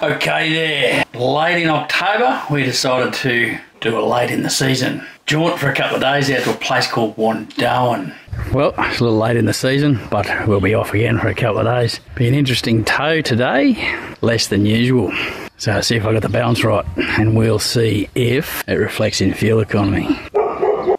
Okay there, late in October we decided to do a late in the season jaunt for a couple of days out to a place called Wandoan. Well, it's a little late in the season, but we'll be off again for a couple of days. Be an interesting tow today, less than usual. So I'll see if I got the balance right, and we'll see if it reflects in fuel economy.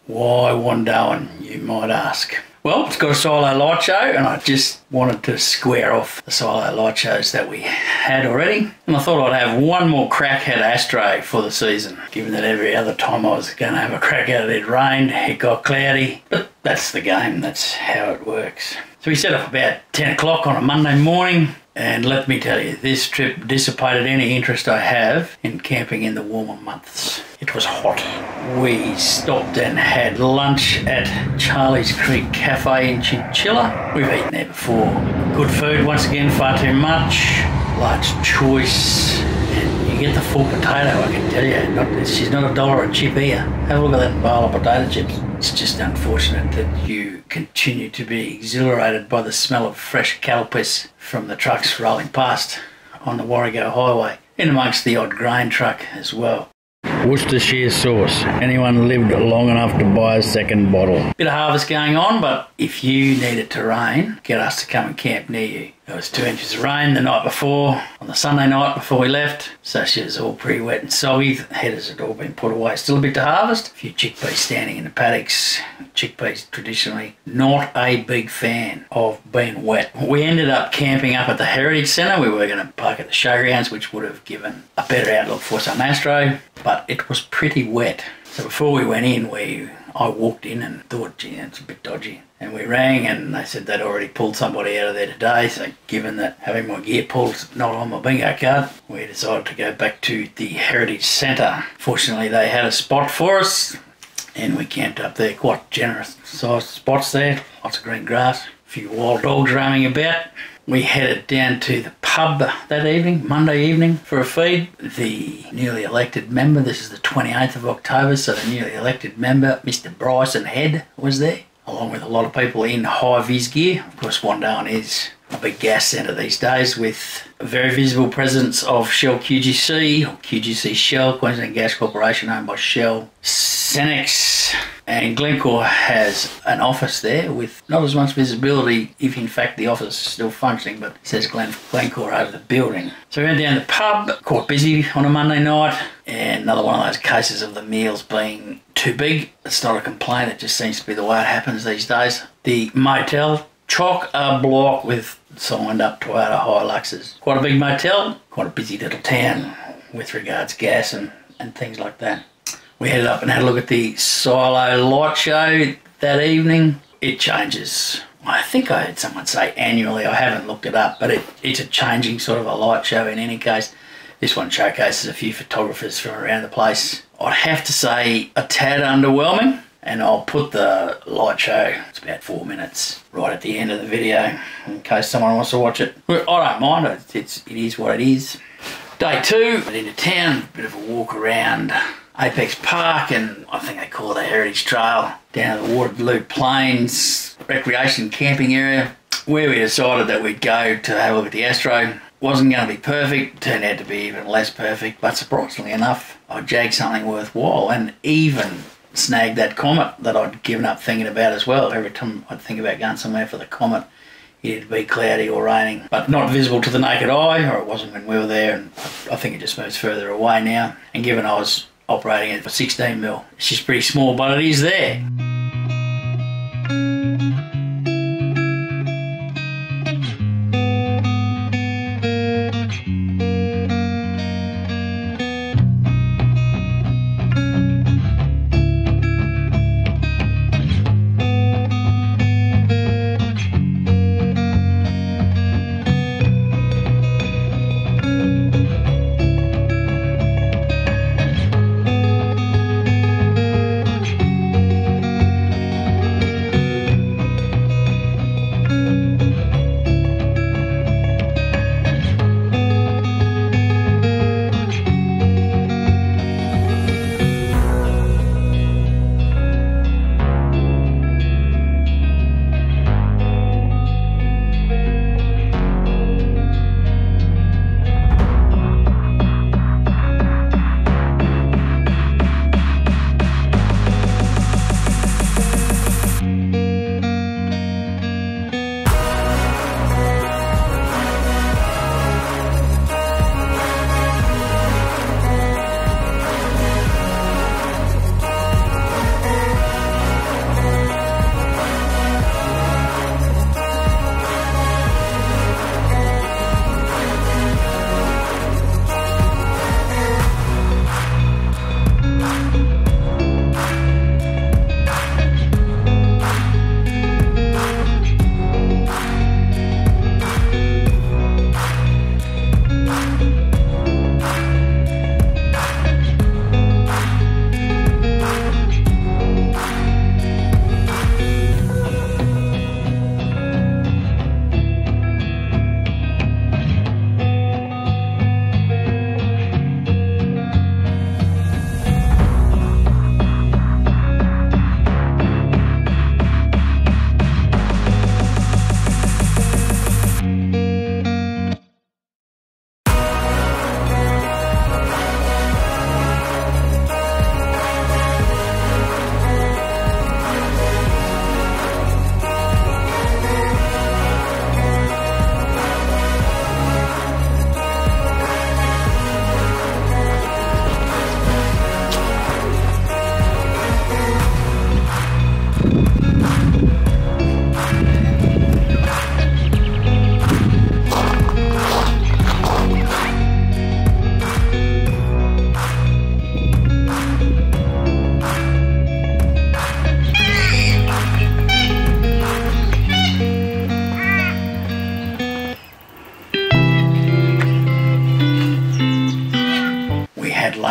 Why Wandoan, you might ask? Well, it's got a silo light show, and I just wanted to square off the silo light shows that we had already. And I thought I'd have one more crack at Astro for the season, given that every other time I was going to have a crack at it, it rained, it got cloudy. But that's the game, that's how it works. So we set off about 10 o'clock on a Monday morning, and let me tell you, this trip dissipated any interest I have in camping in the warmer months. It was hot. We stopped and had lunch at Charlie's Creek Cafe in Chinchilla. We've eaten there before. Good food, once again, far too much. Large choice. And you get the full potato, I can tell you. She's not $1 a chip here. Have a look at that bowl of potato chips. It's just unfortunate that you continue to be exhilarated by the smell of fresh cattle piss from the trucks rolling past on the Warrego Highway, in amongst the odd grain truck as well. Worcestershire sauce. Anyone lived long enough to buy a second bottle? Bit of harvest going on, but if you need it to rain, get us to come and camp near you. There was 2 inches of rain the night before, on the Sunday night before we left, so she was all pretty wet and soggy. The headers had all been put away. Still a bit to harvest. A few chickpeas standing in the paddocks. Chickpeas traditionally not a big fan of being wet. We ended up camping up at the Heritage Centre. We were going to park at the showgrounds, which would have given a better outlook for some Astro, but it was pretty wet. So before we went in, I walked in and thought, gee, it's a bit dodgy. And we rang and they said they'd already pulled somebody out of there today. So given that having my gear pulled is not on my bingo card, we decided to go back to the Heritage Centre. Fortunately, they had a spot for us and we camped up there. Quite generous sized spots there. Lots of green grass. A few wild dogs roaming about. We headed down to the pub that evening, Monday evening, for a feed. The newly elected member, this is the 28th of October, so the newly elected member, Mr. Bryson Head, was there, along with a lot of people in high-vis gear. Of course, Wandoan is a big gas centre these days, with a very visible presence of Shell QGC, or QGC Shell, Queensland Gas Corporation, owned by Shell, Cenex, and Glencore has an office there with not as much visibility, if in fact the office is still functioning, but it says Glencore over the building. So we went down to the pub, quite busy on a Monday night, and another one of those cases of the meals being too big. It's not a complaint, it just seems to be the way it happens these days. The motel, chock-a-block with signed up Toyota Hiluxes. Quite a big motel, quite a busy little town with regards gas and things like that. We headed up and had a look at the silo light show that evening. It changes. I think I heard someone say annually. I haven't looked it up, but it's a changing sort of a light show in any case. This one showcases a few photographers from around the place. I'd have to say a tad underwhelming, and I'll put the light show, it's about 4 minutes, right at the end of the video in case someone wants to watch it. I don't mind, it is what it is. Day 2, went into town, a bit of a walk around Apex Park, and I think they call it the Heritage Trail, down the Waterloo Plains recreation camping area, where we decided that we'd go to have a look at the Astro. Wasn't going to be perfect, turned out to be even less perfect, but surprisingly enough, I jagged something worthwhile and even snagged that comet that I'd given up thinking about as well. Every time I'd think about going somewhere for the comet, it'd be cloudy or raining, but not visible to the naked eye, or it wasn't when we were there, and I think it just moves further away now. And given I was operating it for 16mm, it's just pretty small, but it is there.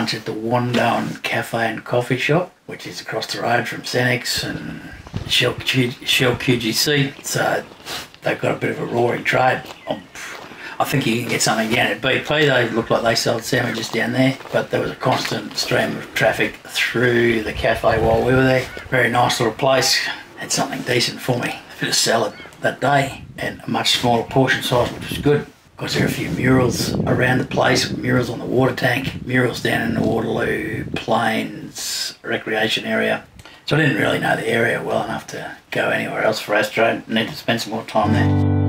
lunch at the Wandoan Cafe and Coffee Shop, which is across the road from Senex and Shell QGC. So they've got a bit of a roaring trade. I think you can get something down at BP. They looked like they sold sandwiches down there, but there was a constant stream of traffic through the cafe while we were there. Very nice little place. Had something decent for me. A bit of salad that day and a much smaller portion size, which was good. Because there are a few murals around the place, murals on the water tank, murals down in the Waterloo Plains recreation area. So I didn't really know the area well enough to go anywhere else for Astro. Need to spend some more time there.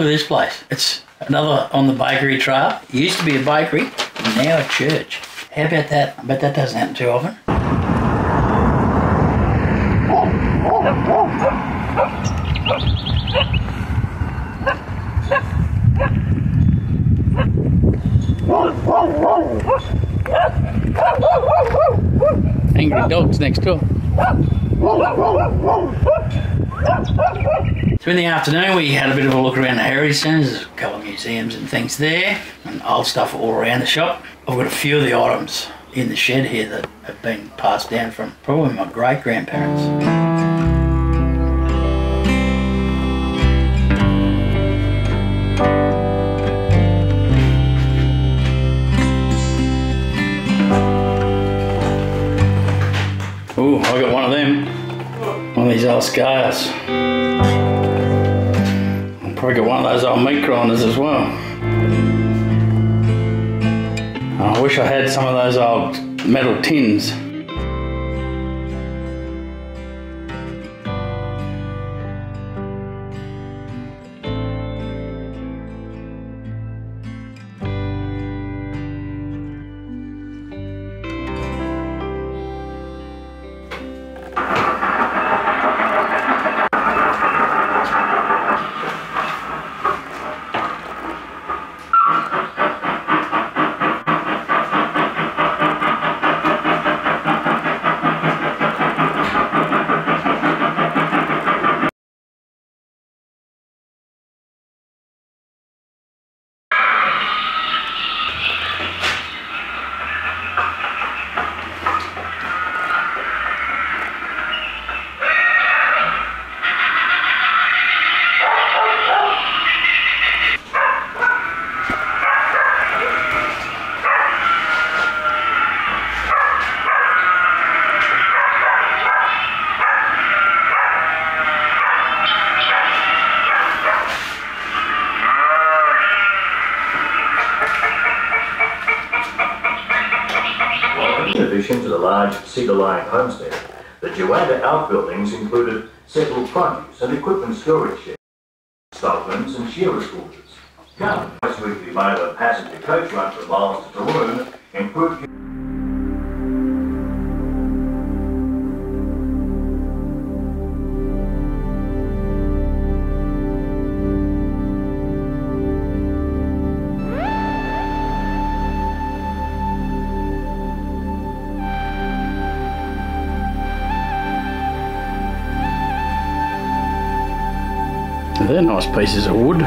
This place. It's another on the bakery trail. It used to be a bakery, now a church. How about that? I bet that doesn't happen too often. Angry dogs next door. So in the afternoon we had a bit of a look around the heritage centre. There's a couple of museums and things there and old stuff all around the shop. I've got a few of the items in the shed here that have been passed down from probably my great-grandparents. Ooh, I got one of them. One of these old scars. Probably got one of those old meat grinders as well. I wish I had some of those old metal tins. In addition to the large cedar-lined homestead, the To Wandoan outbuildings included several produce and equipment storage sheds, stockman's and shearers' quarters. Twice weekly motor and passenger coach run from Miles to To Wandoan improved. They're nice pieces of wood.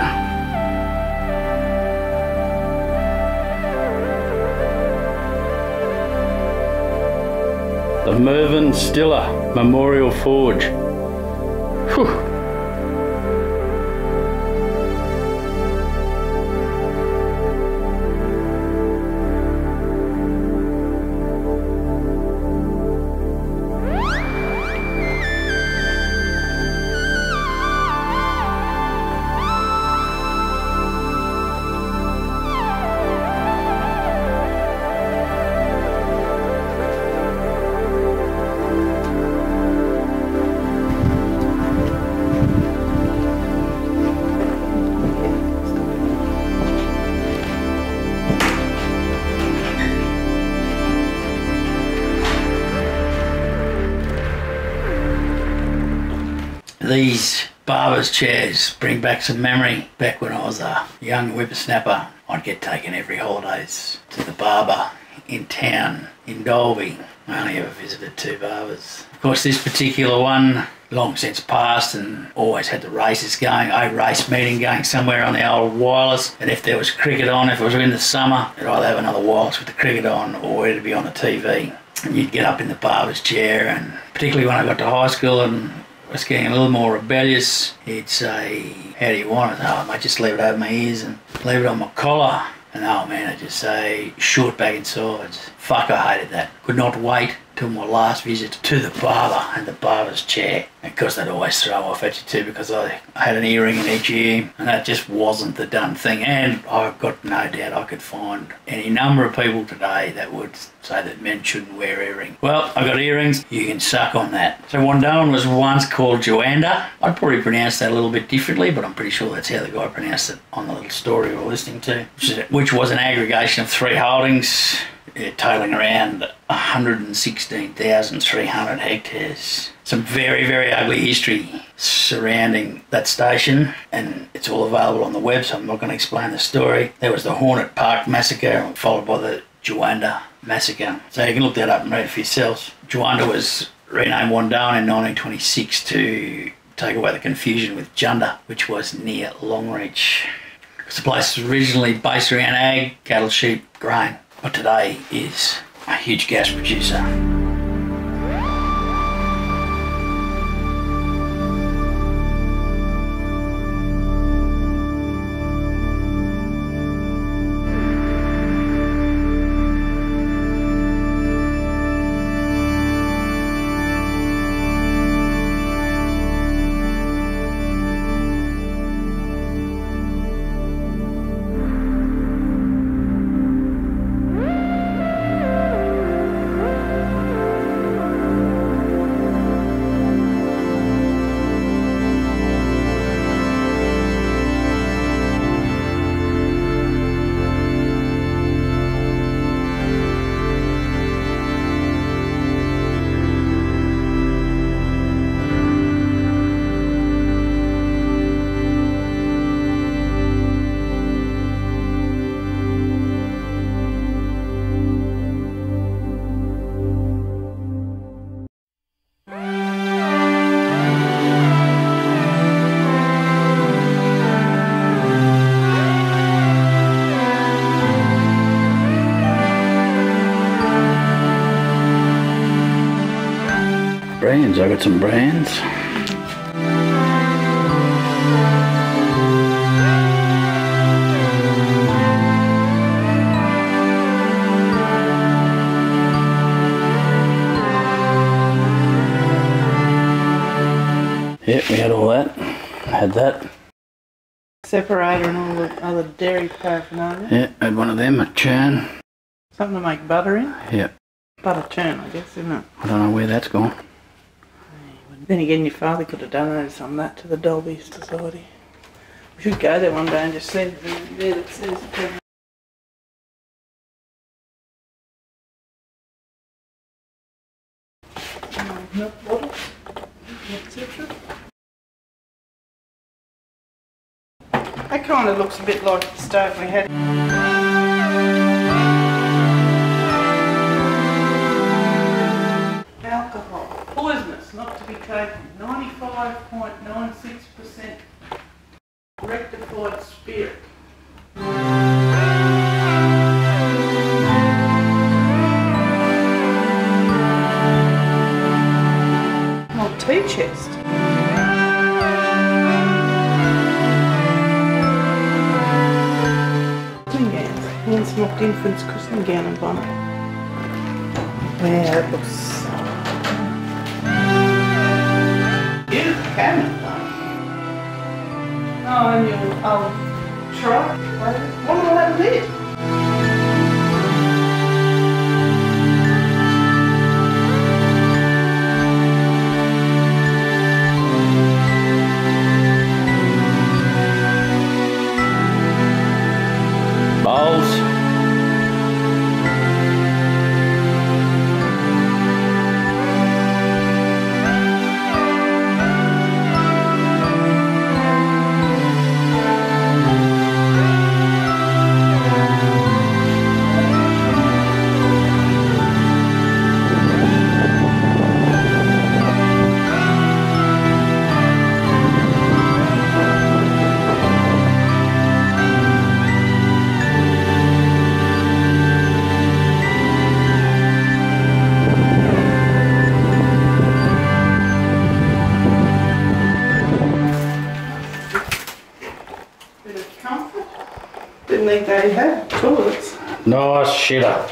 The Mervyn Stiller Memorial Forge. Whew. These barber's chairs bring back some memory. Back when I was a young whippersnapper, I'd get taken every holidays to the barber in town in Dalby. I only ever visited 2 barbers. Of course, this particular one, long since passed, and always had the races going, a race meeting going somewhere on the old wireless. And if there was cricket on, if it was in the summer, it'd either have another wireless with the cricket on or it'd be on the TV. And you'd get up in the barber's chair, and particularly when I got to high school and was getting a little more rebellious, he'd say, "How do you want it?" "Oh, mate, just leave it over my ears and leave it on my collar." And oh man, I'd just say, "Short back and sides." Fuck, I hated that. Could not wait till my last visit to the barber and the barber's chair. And of course, they'd always throw off at you too, because I had an earring in each ear, and that just wasn't the done thing. And I've got no doubt I could find any number of people today that would say that men shouldn't wear earrings. Well, I got earrings, you can suck on that. So Wandoan was once called Joanda. I'd probably pronounce that a little bit differently, but I'm pretty sure that's how the guy pronounced it on the little story we were listening to, which was an aggregation of 3 holdings, totaling around 116,300 hectares. Some very, very ugly history surrounding that station, and it's all available on the web, so I'm not going to explain the story. There was the Hornet Park massacre, followed by the Joanda massacre. So you can look that up and read it for yourselves. Joanda was renamed Wandoan in 1926 to take away the confusion with Junda, which was near Longreach. Because the place was originally based around ag, cattle, sheep, grain, but today is a huge gas producer. Brands, I got some brands. Yep, we had all that. Had that. Separator and all the other dairy paraphernalia. Yeah, had one of them, a churn. Something to make butter in. Yep. Butter churn, I guess, isn't it? I don't know where that's gone. Then again, your father could have donated some of that to the Dolby Society. We should go there one day and just see everything there that says milk bottles, etc. That kind of looks a bit like the stove we had. Alcohol, poisonous, not to be taken, 95.96% rectified spirit. Old tea chest. Christening gowns, hand-smocked infant's christening gown and bonnet. Wow, that looks beautiful cabinet though. Oh, and your old truck. What will I have with it? Bowls. didn't think they had toilets. Nice shitter.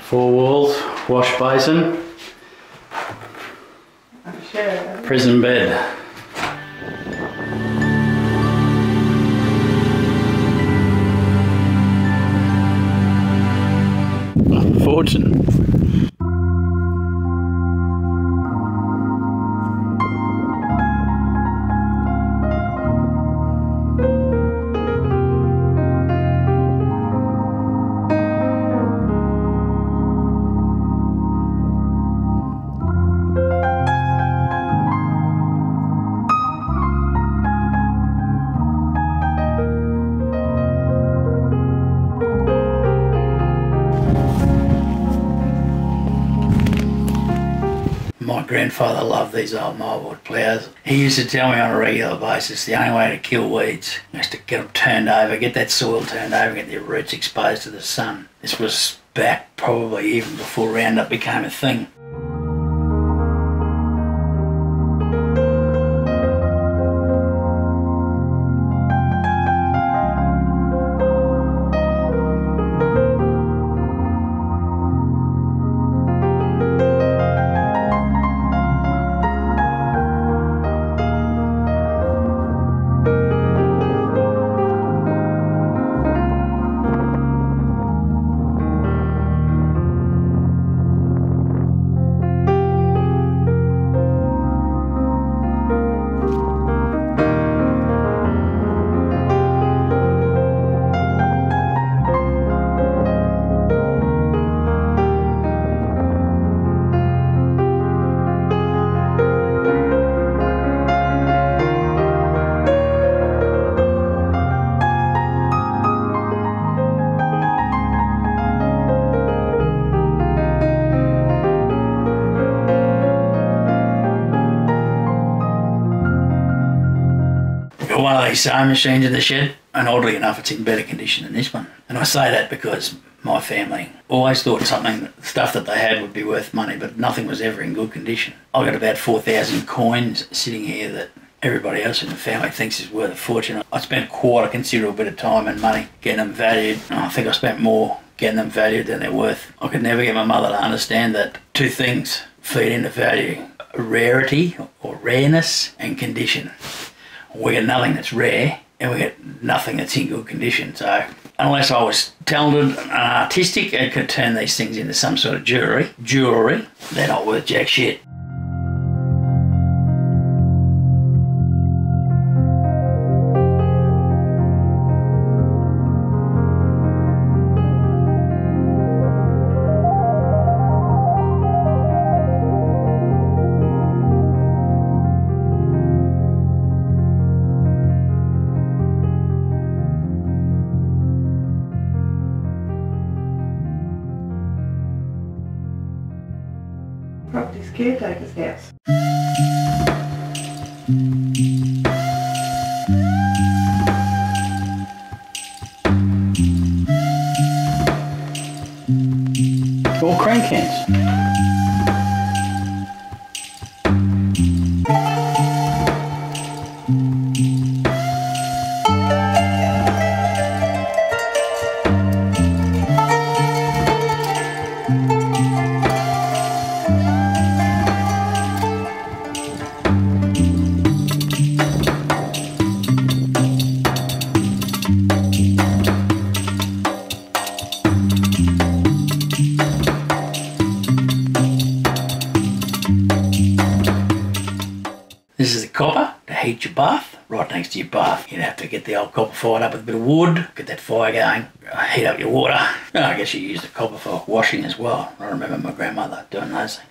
Four walls, wash basin, prison bed. Fortune. My grandfather loved these old moldboard ploughs. He used to tell me on a regular basis the only way to kill weeds was to get them turned over, get that soil turned over, get their roots exposed to the sun. This was back probably even before Roundup became a thing. One of these sewing machines in the shed, and oddly enough it's in better condition than this one. And I say that because my family always thought stuff that they had would be worth money, but nothing was ever in good condition. I've got about 4,000 coins sitting here that everybody else in the family thinks is worth a fortune. I spent quite a considerable bit of time and money getting them valued. I think I spent more getting them valued than they're worth. I could never get my mother to understand that two things feed into value: rarity or rareness and condition. We get nothing that's rare and we get nothing that's in good condition. So unless I was talented and artistic and could turn these things into some sort of jewellery, they're not worth jack shit. Property's caretaker's house. All cream cans. This is the copper to heat your bath, right next to your bath. You'd have to get the old copper fired up with a bit of wood, get that fire going, heat up your water. I guess you use the copper for washing as well. I remember my grandmother doing those things.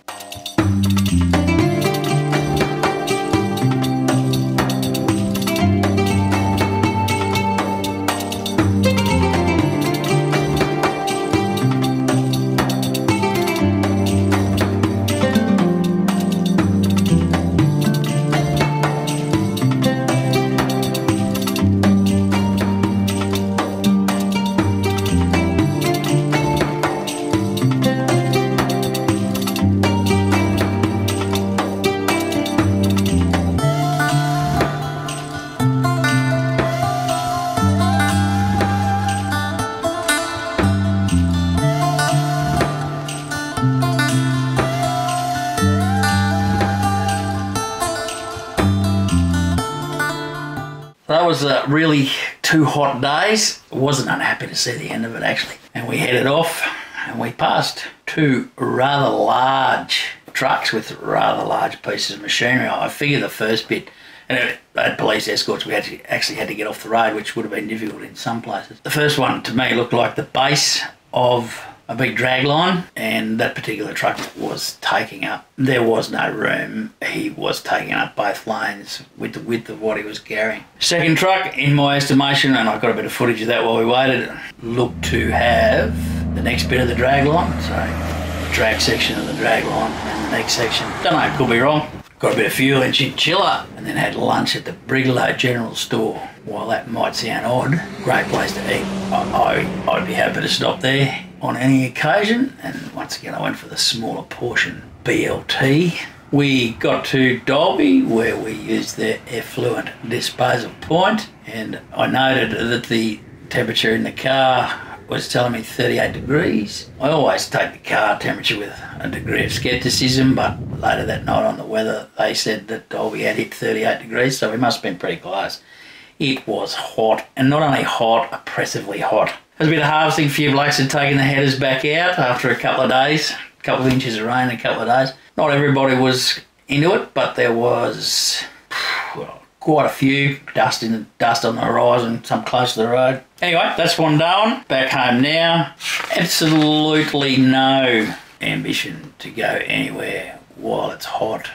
was really 2 hot days. Wasn't unhappy to see the end of it actually. And we headed off and we passed 2 rather large trucks with rather large pieces of machinery. I figure the first bit, and it had police escorts, we actually had to get off the road, which would have been difficult in some places. The first one to me looked like the base of a big drag line, and that particular truck was taking up, there was no room, he was taking up both lanes with the width of what he was carrying. Second truck, in my estimation, and I got a bit of footage of that while we waited, looked to have the next bit of the drag line, so the drag section of the drag line and the next section, don't know, could be wrong. Got a bit of fuel in Chinchilla and then had lunch at the Brigalow General Store. While that might sound odd, great place to eat. I'd be happy to stop there on any occasion, and once again I went for the smaller portion BLT. We got to Dalby where we used their effluent disposal point, and I noted that the temperature in the car was telling me 38 degrees. I always take the car temperature with a degree of scepticism, but later that night on the weather they said that Dalby had hit 38 degrees, so we must have been pretty close. It was hot, and not only hot, oppressively hot. There was a bit of harvesting, a few blokes had taken the headers back out after a couple of days, a couple of inches of rain in a couple of days. Not everybody was into it, but there was, well, quite a few, dust on the horizon, some close to the road. Anyway, that's Wandoan, back home now. Absolutely no ambition to go anywhere while it's hot.